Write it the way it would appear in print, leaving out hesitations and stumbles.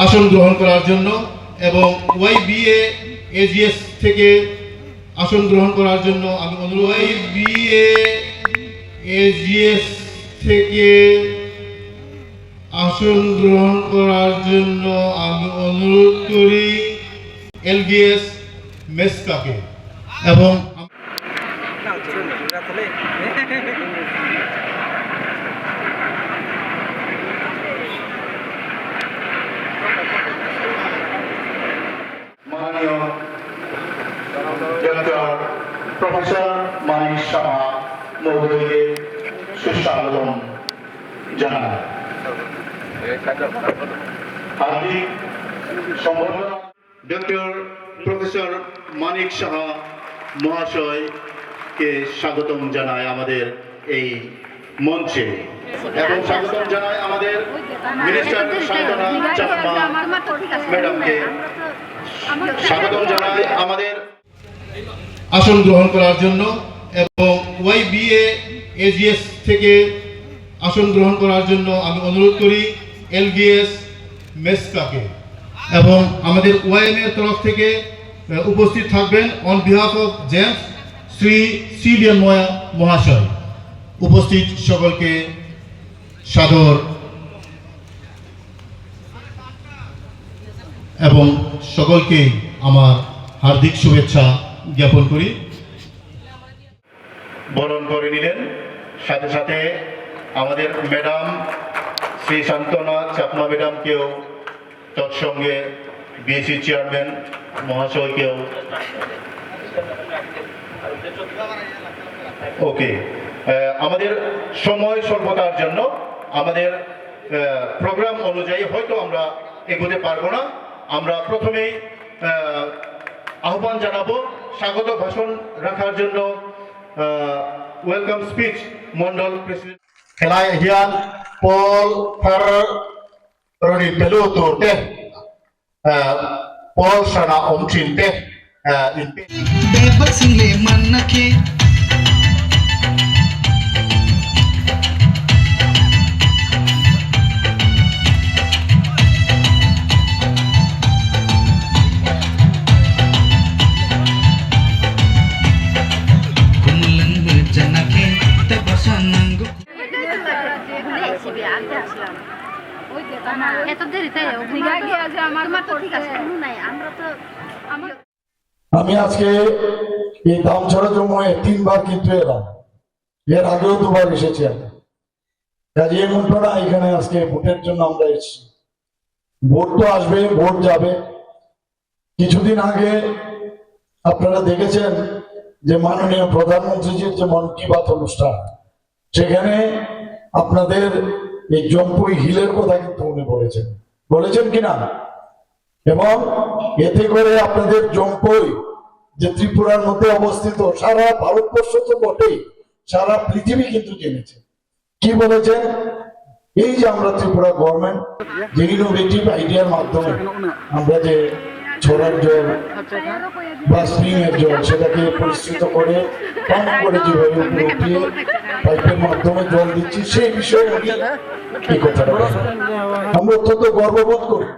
আসন গ্রহণ করার জন্য এবং ওয়াইবিএ এজিএস থেকে আসন গ্রহণ করার জন্য আমি অনুরোধ ওয়াইবিএ এজিএস থেকে আসন গ্রহণ করার জন্য আমি অনুরোধ করি এলবিএস মেসকাকে এবং মাননীয় ডক্টর প্রফেসর মানিক সাহা মহোদয়কে সুস্বাগতম জানাই। হার্দিক সম্বর্ধনা ডক্টর প্রফেসর মানিক সাহা মহাশয়কে স্বাগতম জানায় আমাদের এই মঞ্চে এবং স্বাগতম জানায় আমাদের মিনিস্টার সান্তনা চাকমা ম্যাডামকে স্বাগতম জানায় আমাদের আসন গ্রহণ করার জন্য এবং ওয়াইবিএ এজিএস থেকে আসন গ্রহণ করার জন্য আমি অনুরোধ করি এলবিএস মেসকাকে এবং আমাদের ওয়াইএম এর তরফ থেকে উপস্থিত থাকবেন on behalf of James Shri সিলিয়ন মহাশয়। উপস্থিত সকলকে সাদর এবং সকলকে আমার হার্দিক শুভেচ্ছা জ্ঞাপন করি। বরণ করে নিলেন সাথে সাথে আমাদের ম্যাডাম শ্রী সান্তনা চাকমা ম্যাডামকেও তৎসঙ্গে বিএসসি চেয়ারম্যান মহাশয়কেও ওকে। আমাদের সময় স্বল্পতার জন্য আমাদের প্রোগ্রাম অনুযায়ী হয়তো আমরা এগোতে পারবো না। আমরা প্রথমেই আহ্বান জানাবো স্বাগত ভাষণ রাখার জন্য welcome speech Mondal president Kelahian Paul Ferroni Peluto teh Paul Sana Omchin teh bebas le manake kumulan berjanake tebasananggo আমি আজকে এই দামছড়া জমায় 3 বার কিন্তু এলাম, এর আগেও 2 বার এসেছি। আমি কাজে এমনটা না এখানে আজকে ভোটের জন্য আমরা এসেছি। ভোট তো আসবে, ভোট যাবে। কিছুদিন আগে আপনারা দেখেছেন যে মাননীয় প্রধানমন্ত্রীজির যে মন কি বাত অনুষ্ঠান, সেখানে আপনাদের এই জম্পুই হিলের কথা কিন্তু উনি বলেছেন কিনা, এবং এতে করে আপনাদের জম্পুই যে ত্রিপুরার মধ্যে অবস্থিত সারা ভারতবর্ষ তো বটেই, সারা পৃথিবী কিন্তু জেনেছে। কি বলেছেন? এই যে আমরা ত্রিপুরা গভর্নমেন্ট যে ইনোভেটিভ আইডিয়ার মাধ্যমে আমরা যে ছড়ার জল বা স্প্রিং এর জল সেটাকে পরিশ্রিত করে পাম্প করে যেভাবে উপরে উঠিয়ে পাইপের মাধ্যমে জল দিচ্ছি, সেই বিষয়ে উনি এই কথাটা আমরা অত্যন্ত গর্ববোধ করি।